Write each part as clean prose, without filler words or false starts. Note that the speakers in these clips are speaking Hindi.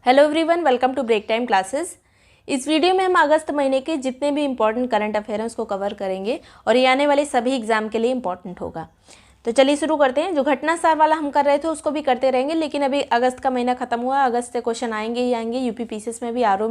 Hello everyone, welcome to break time classes. इस वीडियो में हम अगस्त महीने के जितने भी इंपॉर्टेंट करंट अफेयर हैं उसको कवर करेंगे और ये आने वाले सभी एग्जाम के लिए इंपॉर्टेंट होगा। तो चलिए शुरू करते हैं। जो घटना सार वाला हम कर रहे थे उसको भी करते रहेंगे, लेकिन अभी अगस्त का महीना खत्म हुआ, अगस्त से क्वेश्चन आएंगे ही आएंगे, यूपी पीसीएस में भी, आर ओ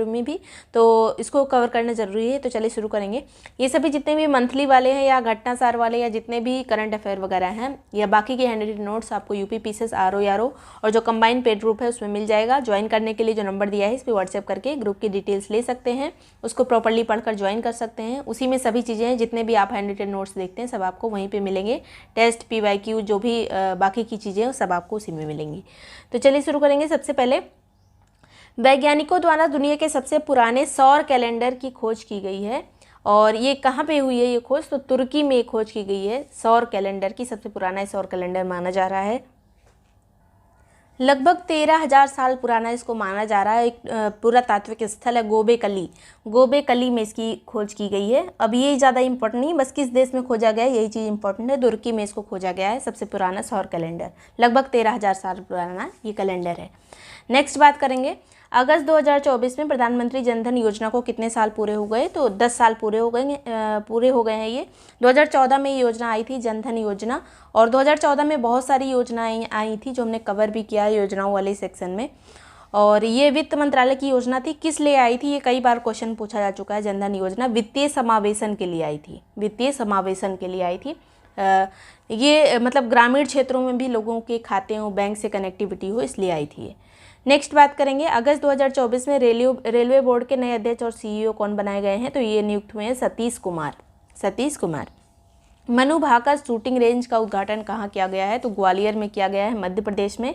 में भी, तो इसको कवर करना जरूरी है। तो चलिए शुरू करेंगे। ये सभी जितने भी मंथली वाले हैं या घटना सार वाले या जितने भी करंट अफेयर वगैरह हैं या बाकी के हैंड नोट्स आपको यूपी पीसीएस, आर ओ और जो कंबाइंड पेड ग्रुप है उसमें मिल जाएगा। ज्वाइन करने के लिए जो नंबर दिया है इस पर व्हाट्सएप करके ग्रुप की डिटेल्स ले सकते हैं, उसको प्रॉपर्ली पढ़कर ज्वाइन कर सकते हैं। उसी में सभी चीज़ें हैं, जितने भी आप हैंड रिटन नोट्स देखते हैं सब आपको वहीं पे मिलेंगे। टेस्ट, PYQ, जो भी बाकी की चीज़ें हैं सब आपको उसी में मिलेंगी। तो चलिए शुरू करेंगे। सबसे पहले वैज्ञानिकों द्वारा दुनिया के सबसे पुराने सौर कैलेंडर की खोज की गई है। और ये कहाँ पे हुई है ये खोज? तो तुर्की में खोज की गई है। सौर कैलेंडर की सबसे पुराना सौर कैलेंडर माना जा रहा है। लगभग 13,000 साल पुराना इसको माना जा रहा है। एक पुरातात्विक स्थल है गोबेकली में इसकी खोज की गई है। अब ये ज़्यादा इंपॉर्टेंट नहीं, बस किस देश में खोजा गया है यही चीज़ इंपॉर्टेंट है। तुर्की में इसको खोजा गया है, सबसे पुराना सौर कैलेंडर। लगभग 13,000 साल पुराना ये कैलेंडर है। नेक्स्ट बात करेंगे, अगस्त 2024 में प्रधानमंत्री जनधन योजना को कितने साल पूरे हो गए? तो 10 साल पूरे हो गए हैं ये। 2014 में ये योजना आई थी, जनधन योजना, और 2014 में बहुत सारी योजनाएं आई थी जो हमने कवर भी किया है योजनाओं वाले सेक्शन में। और ये वित्त मंत्रालय की योजना थी। किस लिए आई थी? ये कई बार क्वेश्चन पूछा जा चुका है। जनधन योजना वित्तीय समावेशन के लिए आई थी, वित्तीय समावेशन के लिए आई थी। ये मतलब ग्रामीण क्षेत्रों में भी लोगों के खाते हो, बैंक से कनेक्टिविटी हो, इसलिए आई थी ये। नेक्स्ट बात करेंगे, अगस्त 2024 में रेलवे बोर्ड के नए अध्यक्ष और CEO कौन बनाए गए हैं? तो ये नियुक्त हुए हैं सतीश कुमार। मनु भाकर शूटिंग रेंज का उद्घाटन कहाँ किया गया है? तो ग्वालियर में किया गया है, मध्य प्रदेश में।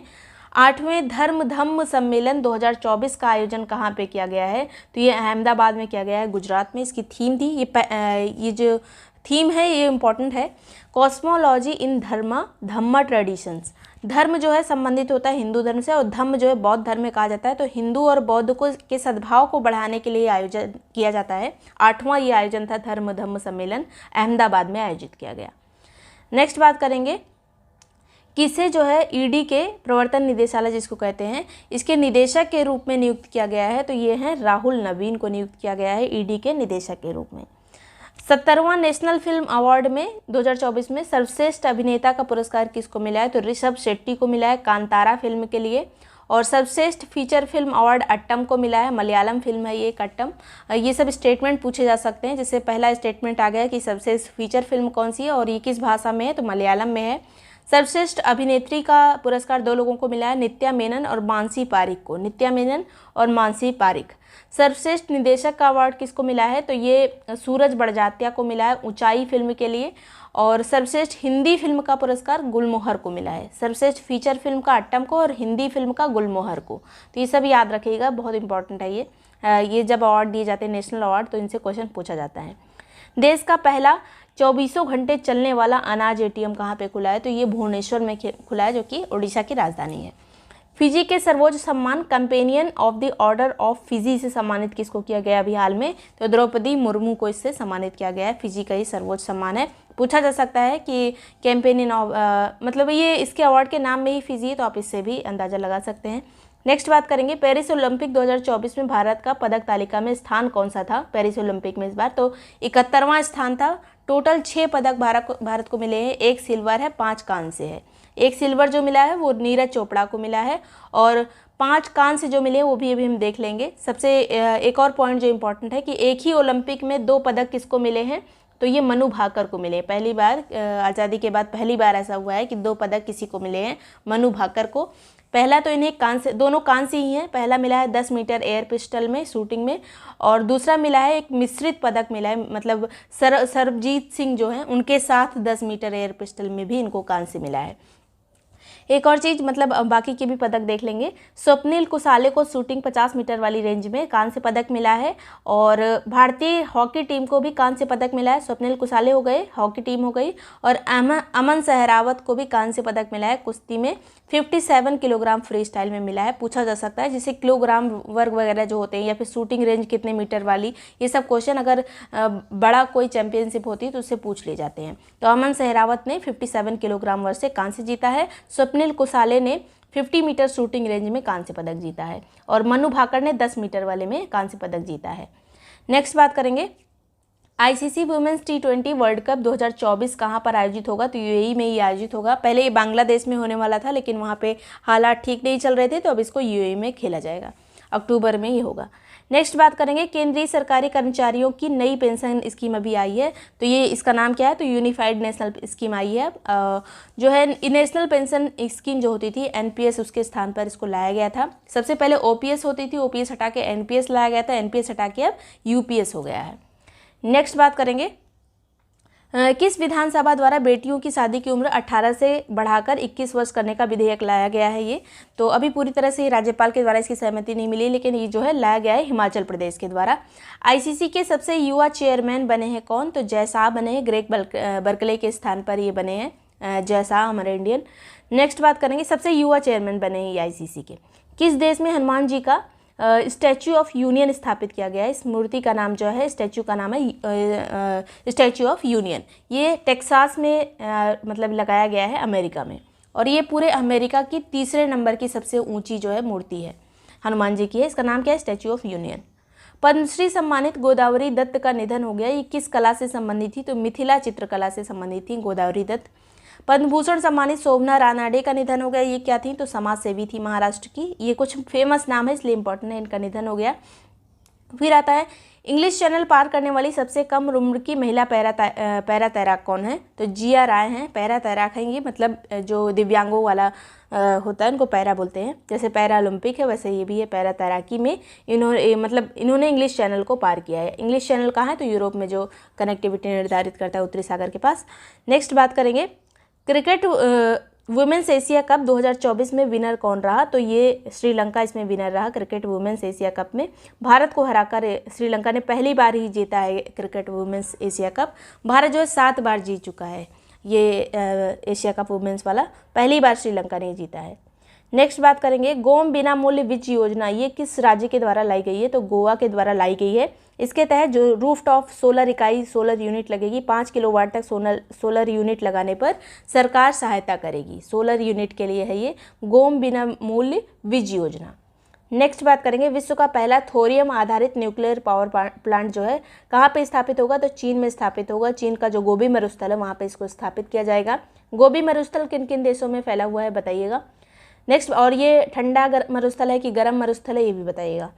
8वें धम्म सम्मेलन 2024 का आयोजन कहाँ पे किया गया है? तो ये अहमदाबाद में किया गया है, गुजरात में। इसकी थीम थी, ये जो थीम है ये इम्पॉर्टेंट है, कॉस्मोलॉजी इन धम्मा ट्रेडिशंस। धर्म जो है संबंधित होता है हिंदू धर्म से, और धम्म जो है बौद्ध धर्म में कहा जाता है। तो हिंदू और बौद्ध के सद्भाव को बढ़ाने के लिए आयोजन किया जाता है। 8वां ये आयोजन था, धम्म सम्मेलन, अहमदाबाद में आयोजित किया गया। नेक्स्ट बात करेंगे, किसे जो है ईडी के प्रवर्तन निदेशालय जिसको कहते हैं, इसके निदेशक के रूप में नियुक्त किया गया है? तो ये हैं राहुल नवीन को नियुक्त किया गया है ईडी के निदेशक के रूप में। 70वां नेशनल फिल्म अवार्ड में 2024 में सर्वश्रेष्ठ अभिनेता का पुरस्कार किसको मिला है? तो ऋषभ शेट्टी को मिला है कांतारा फिल्म के लिए। और सर्वश्रेष्ठ फीचर फिल्म अवार्ड अट्टम को मिला है, मलयालम फिल्म है ये अट्टम। ये सब स्टेटमेंट पूछे जा सकते हैं। जैसे पहला स्टेटमेंट आ गया कि सर्वश्रेष्ठ फीचर फिल्म कौन सी है और ये किस भाषा में है? तो मलयालम में है। सर्वश्रेष्ठ अभिनेत्री का पुरस्कार 2 लोगों को मिला है, नित्या मेनन और मानसी पारिक। सर्वश्रेष्ठ निदेशक का अवार्ड किसको मिला है? तो ये सूरज बड़जात्या को मिला है ऊंचाई फिल्म के लिए। और सर्वश्रेष्ठ हिंदी फिल्म का पुरस्कार गुलमोहर को मिला है। सर्वश्रेष्ठ फीचर फिल्म का अट्टम को और हिंदी फिल्म का गुलमोहर को। तो ये सब याद रखिएगा, बहुत इंपॉर्टेंट है ये जब अवार्ड दिए जाते हैं नेशनल अवार्ड तो इनसे क्वेश्चन पूछा जाता है। देश का पहला 24 घंटे चलने वाला अनाज ATM कहाँ पे खुला है? तो ये भुवनेश्वर में खुला है, जो कि उड़ीसा की राजधानी है। फिजी के सर्वोच्च सम्मान companion of the order of Fiji से सम्मानित किसको किया गया अभी हाल में? तो द्रौपदी मुर्मू को इससे सम्मानित किया गया है। फिजी का ये सर्वोच्च सम्मान है। पूछा जा सकता है कि कैंपेनियन ऑफ मतलब ये इसके अवार्ड के नाम में ही फिजी है, तो आप इससे भी अंदाज़ा लगा सकते हैं। नेक्स्ट बात करेंगे, पेरिस ओलंपिक 2024 में भारत का पदक तालिका में स्थान कौन सा था पेरिस ओलंपिक में इस बार? तो 71वां स्थान था। टोटल 6 पदक भारत को मिले हैं। 1 सिल्वर है, 5 कांस्य है। 1 सिल्वर जो मिला है वो नीरज चोपड़ा को मिला है, और 5 कांस्य जो मिले वो भी अभी हम देख लेंगे। सबसे एक और पॉइंट जो इम्पोर्टेंट है कि एक ही ओलंपिक में 2 पदक किसको मिले हैं? तो ये मनु भाकर को मिले। पहली बार आज़ादी के बाद पहली बार ऐसा हुआ है कि 2 पदक किसी को मिले हैं, मनु भाकर को। पहला तो इन्हें कांस्य, दोनों कांस्य ही हैं। पहला मिला है 10 मीटर एयर पिस्टल में, शूटिंग में, और दूसरा मिला है एक मिश्रित पदक मिला है, मतलब सरबजीत सिंह जो हैं उनके साथ 10 मीटर एयर पिस्टल में भी इनको कांस्य मिला है। एक और चीज़, मतलब बाकी के भी पदक देख लेंगे। स्वप्निल कुसाले को शूटिंग 50 मीटर वाली रेंज में कांस्य पदक मिला है, और भारतीय हॉकी टीम को भी कांस्य पदक मिला है। स्वप्निल कुसाले हो गए, हॉकी टीम हो गई, और अमन सहरावत को भी कांस्य पदक मिला है कुश्ती में। 57 किलोग्राम फ्री स्टाइल में मिला है। पूछा जा सकता है जैसे किलोग्राम वर्ग वगैरह जो होते हैं, या फिर शूटिंग रेंज कितने मीटर वाली, ये सब क्वेश्चन अगर बड़ा कोई चैंपियनशिप होती है तो उससे पूछ ले जाते हैं। तो अमन सहरावत ने 57 किलोग्राम वर्ग से कांस्य जीता है। स्वप्निल कुसाले ने 50 मीटर शूटिंग रेंज में कांस्य पदक जीता है, और मनु भाकर ने 10 मीटर वाले में कांस्य पदक जीता है। नेक्स्ट बात करेंगे ICC women's T20 world cup 2024 कहाँ पर आयोजित होगा, तो यूएई में ही आयोजित होगा। पहले ये बांग्लादेश में होने वाला था, लेकिन वहाँ पे हालात ठीक नहीं चल रहे थे, तो अब इसको यूएई में खेला जाएगा, अक्टूबर में ही होगा। नेक्स्ट बात करेंगे केंद्रीय सरकारी कर्मचारियों की नई पेंशन स्कीम अभी आई है, तो ये इसका नाम क्या है, तो यूनिफाइड नेशनल स्कीम आई है। जो है नेशनल पेंशन स्कीम जो होती थी एनपीएस, उसके स्थान पर इसको लाया गया था। सबसे पहले ओपीएस होती थी, ओपीएस हटा के एनपीएस लाया गया था, एनपीएस हटा के अब यूपीएस हो गया है। नेक्स्ट बात करेंगे किस विधानसभा द्वारा बेटियों की शादी की उम्र 18 से बढ़ाकर 21 वर्ष करने का विधेयक लाया गया है। ये तो अभी पूरी तरह से राज्यपाल के द्वारा इसकी सहमति नहीं मिली, लेकिन ये जो है लाया गया है हिमाचल प्रदेश के द्वारा। आईसीसी के सबसे युवा चेयरमैन बने हैं कौन, तो जय शाह बने हैं, ग्रेग बर्कले के स्थान पर ये बने हैं जय शाह, हमारे इंडियन। नेक्स्ट बात करेंगे सबसे युवा चेयरमैन बने हैं ये आईसीसी के। किस देश में हनुमान जी का स्टैच्यू ऑफ यूनियन स्थापित किया गया है, इस मूर्ति का नाम जो है, स्टैच्यू का नाम है स्टैच्यू ऑफ यूनियन। ये टेक्सास में मतलब लगाया गया है अमेरिका में, और ये पूरे अमेरिका की तीसरे नंबर की सबसे ऊंची जो है मूर्ति है हनुमान जी की है। इसका नाम क्या है, स्टैच्यू ऑफ यूनियन। पद्मश्री सम्मानित गोदावरी दत्त का निधन हो गया, ये किस कला से संबंधित थी, तो मिथिला चित्रकला से संबंधित थी गोदावरी दत्त। पद्म भूषण सम्मानित शोभना रानाडे का निधन हो गया, ये क्या थी, तो समाज सेवी थी महाराष्ट्र की। ये कुछ फेमस नाम है इसलिए इंपॉर्टेंट है, इनका निधन हो गया। फिर आता है इंग्लिश चैनल पार करने वाली सबसे कम उम्र की महिला पैरा तैराक कौन है, तो जिया राय हैं। पैरा तैराक हैं ये, मतलब जो दिव्यांगों वाला होता है उनको पैरा बोलते हैं, जैसे पैरा ओलंपिक है वैसे ये भी है। पैरा तैराकी में इन्होंने इंग्लिश चैनल को पार किया है। इंग्लिश चैनल कहाँ है, तो यूरोप में जो कनेक्टिविटी निर्धारित करता है उत्तरी सागर के पास। नेक्स्ट बात करेंगे क्रिकेट वुमेन्स एशिया कप 2024 में विनर कौन रहा, तो ये श्रीलंका इसमें विनर रहा क्रिकेट वुमेन्स एशिया कप में। भारत को हराकर श्रीलंका ने पहली बार ही जीता है cricket women's Asia cup. Bharat जो है 7 बार जीत चुका है ये एशिया कप वुमेन्स वाला, पहली बार श्रीलंका ने जीता है। नेक्स्ट बात करेंगे गोम बिना मूल्य वीज योजना, ये किस राज्य के द्वारा लाई गई है, तो गोवा के द्वारा लाई गई है। इसके तहत जो रूफटॉप सोलर इकाई सोलर यूनिट लगेगी, 5 किलोवाट तक सोलर यूनिट लगाने पर सरकार सहायता करेगी। सोलर यूनिट के लिए है ये गोम बिना मूल्य वीज योजना। नेक्स्ट बात करेंगे विश्व का पहला थोरियम आधारित न्यूक्लियर पावर प्लांट जो है कहाँ पे स्थापित होगा, तो चीन में स्थापित होगा। चीन का जो गोबी मरुस्थल है वहाँ पे इसको स्थापित किया जाएगा। गोबी मरुस्थल किन किन देशों में फैला हुआ है बताइएगा। नेक्स्ट, और ये ठंडा मरुस्थल है कि गर्म मरुस्थल है ये भी बताइएगा।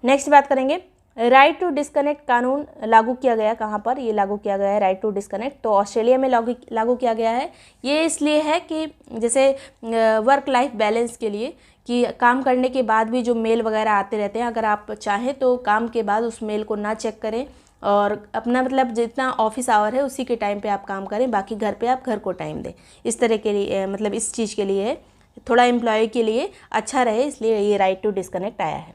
नेक्स्ट बात करेंगे राइट टू डिस्कनेक्ट कानून लागू किया गया कहाँ पर, ये लागू किया गया है राइट टू डिस्कनेक्ट, तो ऑस्ट्रेलिया में लागू किया गया है। ये इसलिए है कि जैसे वर्क लाइफ बैलेंस के लिए, कि काम करने के बाद भी जो मेल वगैरह आते रहते हैं, अगर आप चाहें तो काम के बाद उस मेल को ना चेक करें और अपना मतलब जितना ऑफिस आवर है उसी के टाइम पे आप काम करें, बाकी घर पे आप घर को टाइम दें। इस तरह के लिए मतलब इस चीज़ के लिए थोड़ा एम्प्लॉय के लिए अच्छा रहे, इसलिए ये राइट टू डिस्कनेक्ट आया है।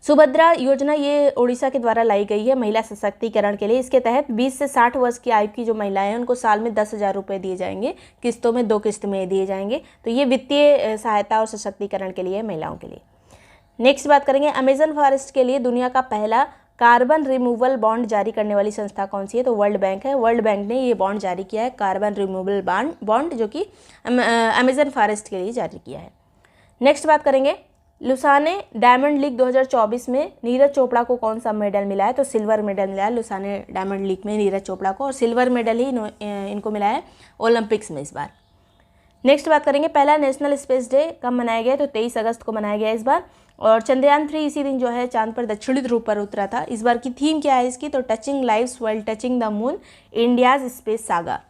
सुभद्रा योजना ये उड़ीसा के द्वारा लाई गई है महिला सशक्तिकरण के लिए। इसके तहत 20 से 60 वर्ष की आयु की जो महिलाएं हैं उनको साल में 10,000 रुपये दिए जाएंगे, किस्तों में 2 किस्त में दिए जाएंगे। तो ये वित्तीय सहायता और सशक्तिकरण के लिए महिलाओं के लिए। नेक्स्ट बात करेंगे अमेजन फॉरेस्ट के लिए दुनिया का पहला कार्बन रिमूवल बॉन्ड जारी करने वाली संस्था कौन सी है, तो वर्ल्ड बैंक है। वर्ल्ड बैंक ने ये बॉन्ड जारी किया है कार्बन रिमूवल बॉन्ड, जो कि अमेजन फॉरेस्ट के लिए जारी किया है। नेक्स्ट बात करेंगे लुसाने डायमंड लीग 2024 में नीरज चोपड़ा को कौन सा मेडल मिला है, तो सिल्वर मेडल मिला है लुसाने डायमंड लीग में नीरज चोपड़ा को, और सिल्वर मेडल ही इनको मिला है ओलंपिक्स में इस बार। नेक्स्ट बात करेंगे पहला नेशनल स्पेस डे कब मनाया गया, तो 23 अगस्त को मनाया गया इस बार। और चंद्रयान 3 इसी दिन जो है चांद पर दक्षिणी ध्रुव पर उतरा था। इस बार की थीम क्या है इसकी, तो touching lives while touching the moon India's space saga.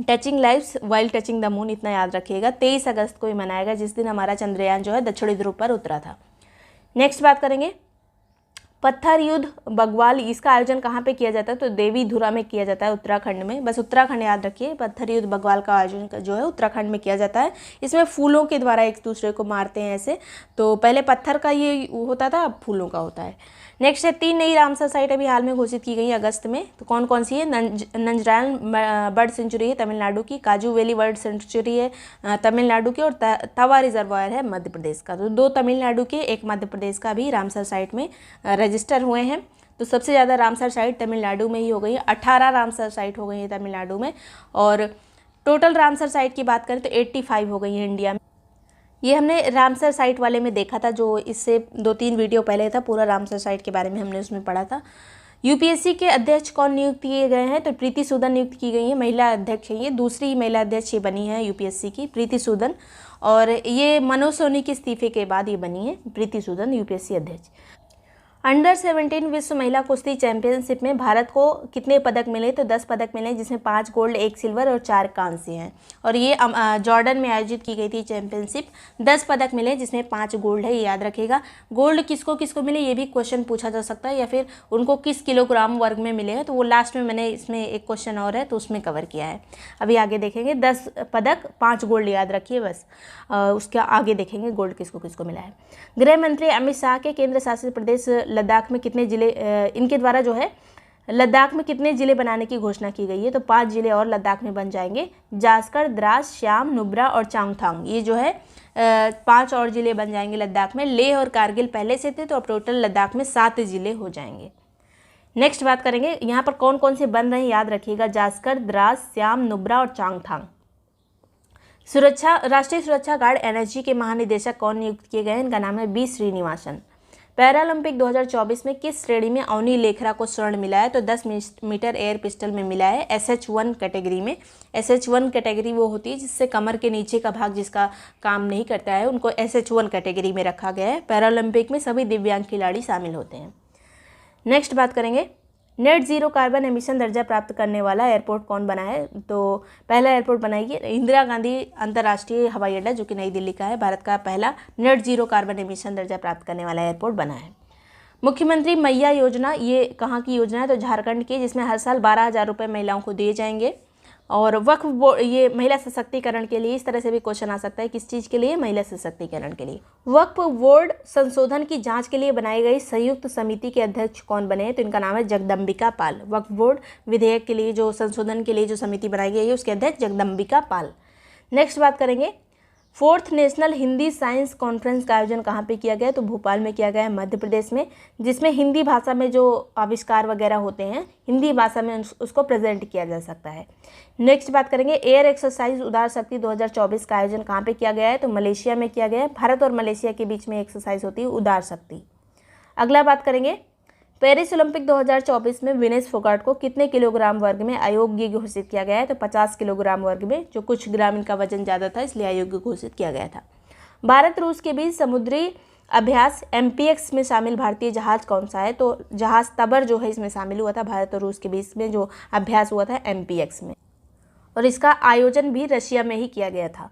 Touching lives while touching the moon, इतना याद रखिएगा। 23 अगस्त को ही मनाएगा जिस दिन हमारा चंद्रयान जो है दक्षिणी ध्रुव पर उतरा था। नेक्स्ट बात करेंगे पत्थर युद्ध बग्वाल, इसका आयोजन कहाँ पे किया जाता है, तो देवीधुरा में किया जाता है उत्तराखंड में। बस उत्तराखंड याद रखिए। पत्थर युद्ध बग्वाल का आयोजन जो है उत्तराखंड में किया जाता है। इसमें फूलों के द्वारा एक दूसरे को मारते हैं ऐसे, तो पहले पत्थर का ये होता था, अब फूलों का होता है। नेक्स्ट है 3 नई रामसर साइट अभी हाल में घोषित की गई अगस्त में, तो कौन कौन सी है, नंजरायन बर्ड सेंचुरी है तमिलनाडु की, काजू वैली बर्ड सेंचुरी है तमिलनाडु की, और तवा रिजर्वायर है मध्य प्रदेश का। तो 2 तमिलनाडु के, 1 मध्य प्रदेश का भी रामसर साइट में रजिस्टर हुए हैं। तो सबसे ज़्यादा रामसर साइट तमिलनाडु में ही हो गई है, 18 रामसर साइट हो गई है तमिलनाडु में, और टोटल रामसर साइट की बात करें तो 85 हो गई है इंडिया में। ये हमने रामसर साइट वाले में देखा था, जो इससे 2-3 वीडियो पहले था, पूरा रामसर साइट के बारे में हमने उसमें पढ़ा था। यूपीएससी के अध्यक्ष कौन नियुक्त किए गए हैं? तो प्रीति सूदन नियुक्त की गई है, महिला अध्यक्ष है। ये दूसरी महिला अध्यक्ष ये बनी है यूपीएससी की, प्रीति सूदन। और ये मनोज सोनी के इस्तीफे के बाद ये बनी है प्रीति सूदन यूपीएससी अध्यक्ष। अंडर 17 विश्व महिला कुश्ती चैंपियनशिप में भारत को कितने पदक मिले? तो 10 पदक मिले, जिसमें 5 गोल्ड, 1 सिल्वर और 4 कांस्य हैं। और ये जॉर्डन में आयोजित की गई थी चैंपियनशिप। 10 पदक मिले, जिसमें 5 गोल्ड है, ये याद रखिएगा। गोल्ड किसको किसको मिले ये भी क्वेश्चन पूछा जा सकता है, या फिर उनको किस किलोग्राम वर्ग में मिले हैं, तो वो लास्ट में मैंने इसमें एक क्वेश्चन और है तो उसमें कवर किया है। अभी आगे देखेंगे 10 पदक 5 गोल्ड, याद रखिए बस। उसके आगे देखेंगे गोल्ड किसको किसको मिला है। गृह मंत्री अमित शाह के केंद्र शासित प्रदेश लद्दाख में कितने जिले, इनके द्वारा जो है लद्दाख में कितने जिले बनाने की घोषणा की गई है? तो 5 जिले और लद्दाख में बन जाएंगे, जास्कर, द्रास, श्याम, नुब्रा और चांगथांग। ये जो है 5 और जिले बन जाएंगे लद्दाख में। लेह और कारगिल पहले से थे, तो अब टोटल लद्दाख में 7 जिले हो जाएंगे। नेक्स्ट बात करेंगे यहाँ पर कौन कौन से बन रहे हैं, याद रखिएगा, जास्कर, द्रास, श्याम, नुब्रा और चांगथांग। राष्ट्रीय सुरक्षा गार्ड एनएसजी के महानिदेशक कौन नियुक्त किए गए हैं? इनका नाम है बी श्रीनिवासन। पैरालंपिक 2024 में किस श्रेणी में अवनी लेखरा को स्वर्ण मिला है? तो 10 मीटर एयर पिस्टल में मिला है, SH1 कैटेगरी में। SH1 कैटेगरी वो होती है जिससे कमर के नीचे का भाग जिसका काम नहीं करता है, उनको SH1 कैटेगरी में रखा गया है। पैरालंपिक में सभी दिव्यांग खिलाड़ी शामिल होते हैं। नेक्स्ट बात करेंगे, नेट जीरो कार्बन एमिशन दर्जा प्राप्त करने वाला एयरपोर्ट कौन बना है? तो पहला एयरपोर्ट बनाई इंदिरा गांधी अंतर्राष्ट्रीय हवाई अड्डा, जो कि नई दिल्ली का है। भारत का पहला नेट जीरो कार्बन एमिशन दर्जा प्राप्त करने वाला एयरपोर्ट बना है। मुख्यमंत्री मैया योजना, ये कहाँ की योजना है? तो झारखंड की, जिसमें हर साल 12,000 रुपये महिलाओं को दिए जाएंगे। और वक्फ बोर्ड, ये महिला सशक्तिकरण के लिए, इस तरह से भी क्वेश्चन आ सकता है, किस चीज़ के लिए? महिला सशक्तिकरण के लिए। वक्फ बोर्ड संशोधन की जांच के लिए बनाई गई संयुक्त समिति के अध्यक्ष कौन बने हैं? तो इनका नाम है जगदम्बिका पाल। वक्फ बोर्ड विधेयक के लिए जो संशोधन के लिए जो समिति बनाई गई है, उसके अध्यक्ष जगदम्बिका पाल। नेक्स्ट बात करेंगे, 4th national Hindi science conference का आयोजन कहाँ पे किया गया? तो भोपाल में किया गया है, मध्य प्रदेश में, जिसमें हिंदी भाषा में जो आविष्कार वगैरह होते हैं, हिंदी भाषा में उसको प्रेजेंट किया जा सकता है। नेक्स्ट बात करेंगे, एयर एक्सरसाइज उदार शक्ति 2024 का आयोजन कहाँ पे किया गया है? तो मलेशिया में किया गया है। भारत और मलेशिया के बीच में एक्सरसाइज होती है उदार शक्ति। अगला बात करेंगे, पेरिस ओलंपिक 2024 में विनेश फोगाट को कितने किलोग्राम वर्ग में अयोग्य घोषित किया गया है? तो 50 किलोग्राम वर्ग में, जो कुछ ग्राम इनका वजन ज़्यादा था इसलिए अयोग्य घोषित किया गया था। भारत रूस के बीच समुद्री अभ्यास MPX में शामिल भारतीय जहाज कौन सा है? तो जहाज तबर जो है इसमें शामिल हुआ था, भारत और रूस के बीच में जो अभ्यास हुआ था MPX में। और इसका आयोजन भी रशिया में ही किया गया था,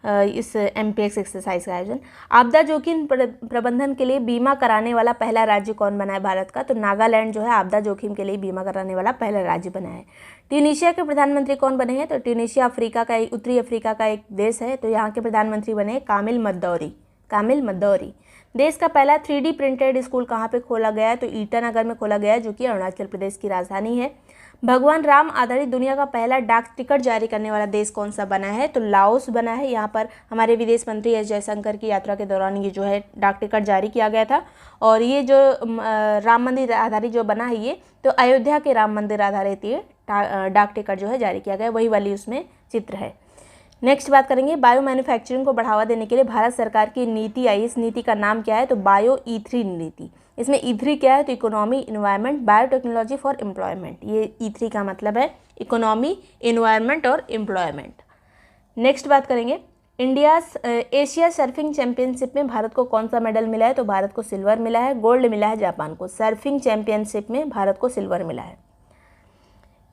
इस MPX एक्सरसाइज का आयोजन। आपदा जोखिम प्रबंधन के लिए बीमा कराने वाला पहला राज्य कौन बना है भारत का? तो नागालैंड जो है आपदा जोखिम के लिए बीमा कराने वाला पहला राज्य बना है। ट्यूनीशिया के प्रधानमंत्री कौन बने हैं? तो ट्यूनीशिया उत्तरी अफ्रीका का एक देश है, तो यहाँ के प्रधानमंत्री बने कामिल मद्दौरी। देश का पहला 3D प्रिंटेड स्कूल कहाँ पे खोला गया है? तो ईटानगर में खोला गया है, जो कि अरुणाचल प्रदेश की राजधानी है। भगवान राम आधारित दुनिया का पहला डाक टिकट जारी करने वाला देश कौन सा बना है? तो लाओस बना है। यहाँ पर हमारे विदेश मंत्री एस जयशंकर की यात्रा के दौरान ये जो है डाक टिकट जारी किया गया था। और ये जो राम मंदिर आधारित जो बना है, ये तो अयोध्या के राम मंदिर आधारित ये डाक टिकट जो है जारी किया गया, वही वाली उसमें चित्र है। नेक्स्ट बात करेंगे, बायो मैन्युफैक्चरिंग को बढ़ावा देने के लिए भारत सरकार की नीति आई, इस नीति का नाम क्या है? तो बायो E3 नीति। इसमें E3 क्या है? तो economy, environment, biotechnology for employment. ये E3 का मतलब है इकोनॉमी, इन्वायरमेंट और एम्प्लॉयमेंट। नेक्स्ट बात करेंगे, एशिया सर्फिंग चैंपियनशिप में भारत को कौन सा मेडल मिला है? तो भारत को सिल्वर मिला है। गोल्ड मिला है जापान को। सर्फिंग चैंपियनशिप में भारत को सिल्वर मिला है।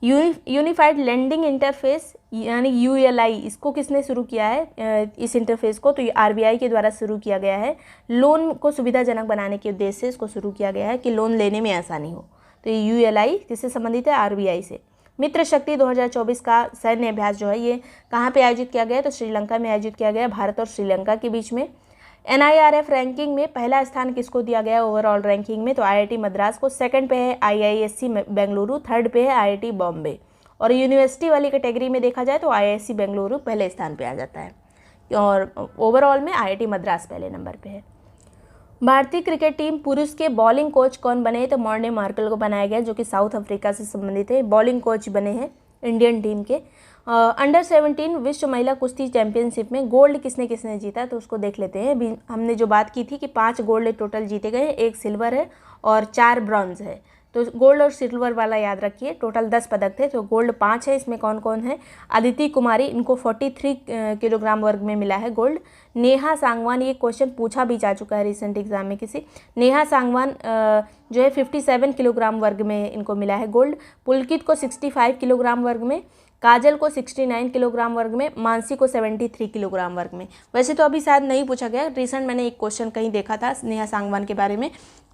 यूनिफाइड लैंडिंग इंटरफेस यानी ULI, इसको किसने शुरू किया है? इस इंटरफेस को तो RBI के द्वारा शुरू किया गया है। लोन को सुविधाजनक बनाने के उद्देश्य से इसको शुरू किया गया है कि लोन लेने में आसानी हो। तो ये ULI किससे संबंधित है? RBI से। मित्र शक्ति 2024 का सैन्य अभ्यास जो है ये कहाँ पे आयोजित किया गया है? तो श्रीलंका में आयोजित किया गया है, भारत और श्रीलंका के बीच में। NIRF रैंकिंग में पहला स्थान किसको दिया गया है ओवरऑल रैंकिंग में? तो IIT मद्रास को। सेकंड पे है IISc बेंगलुरु। थर्ड पे है IIT बॉम्बे। और यूनिवर्सिटी वाली कैटेगरी में देखा जाए तो IISc बेंगलुरु पहले स्थान पे आ जाता है, और ओवरऑल में IIT मद्रास पहले नंबर पे है। भारतीय क्रिकेट टीम पुरुष के बॉलिंग कोच कौन बने? तो मॉर्ने मार्केल को बनाया गया, जो कि साउथ अफ्रीका से संबंधित है। बॉलिंग कोच बने हैं इंडियन टीम के। अंडर 17 विश्व महिला कुश्ती चैंपियनशिप में गोल्ड किसने किसने जीता, तो उसको देख लेते हैं। अभी हमने जो बात की थी कि 5 गोल्ड टोटल जीते गए, 1 सिल्वर है और 4 ब्रॉन्ज है। तो गोल्ड और सिल्वर वाला याद रखिए, टोटल 10 पदक थे। तो गोल्ड 5 है, इसमें कौन कौन है? अदिति कुमारी, इनको 43 किलोग्राम वर्ग में मिला है गोल्ड। नेहा सांगवान, ये क्वेश्चन पूछा भी जा चुका है रिसेंट एग्जाम में किसी। नेहा सांगवान जो है 57 किलोग्राम वर्ग में इनको मिला है गोल्ड। पुलकित को 65 किलोग्राम वर्ग में, काजल को 69 किलोग्राम वर्ग में, मानसी को 73 किलोग्राम वर्ग में। वैसे तो अभी शायद नहीं पूछा गया, रिसेंट मैंने एक क्वेश्चन कहीं देखा था नेहा सांगवान के बारे में,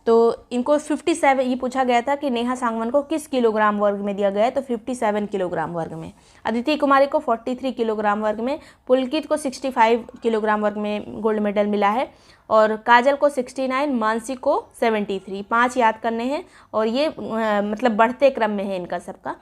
तो इनको 57 ये पूछा गया था कि नेहा सांगवान को किस किलोग्राम वर्ग में दिया गया है, तो 57 किलोग्राम वर्ग में। अदिति कुमारी को 43 किलोग्राम वर्ग में, पुलकित को 65 किलोग्राम वर्ग में गोल्ड मेडल मिला है, और काजल को 69, मानसी को 73। 5 याद करने हैं, और ये मतलब बढ़ते क्रम में है इनका सबका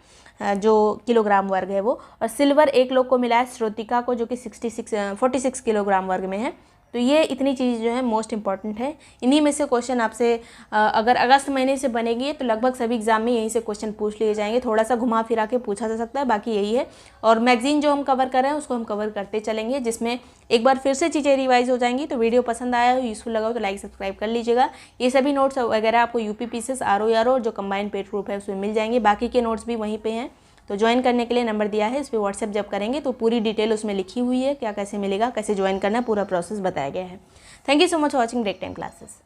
जो किलोग्राम वर्ग है वो। और सिल्वर 1 लोग को मिला है, श्रुतिका को, जो कि 46 किलोग्राम वर्ग में है। तो ये इतनी चीज़ जो है मोस्ट इंपॉर्टेंट है। इन्हीं में से क्वेश्चन आपसे अगर अगस्त महीने से बनेगी तो लगभग सभी एग्जाम में यहीं से क्वेश्चन पूछ लिए जाएंगे। थोड़ा सा घुमा फिरा के पूछा जा सकता है, बाकी यही है। और मैगजीन जो हम कवर कर रहे हैं उसको हम कवर करते चलेंगे, जिसमें एक बार फिर से चीज़ें रिवाइज हो जाएंगी। तो वीडियो पसंद आया हो, यूज़फुल लगा हो तो लाइक सब्सक्राइब कर लीजिएगा। ये सभी नोट्स वगैरह आपको UPPCS RO जो कंबाइंड पेड प्रूफ है उसमें मिल जाएंगे। बाकी के नोट्स भी वहीं पर हैं। तो ज्वाइन करने के लिए नंबर दिया है, इस पर व्हाट्सएप जब करेंगे तो पूरी डिटेल उसमें लिखी हुई है, क्या कैसे मिलेगा, कैसे ज्वाइन करना, पूरा प्रोसेस बताया गया है। Thank you so much for watching break time classes.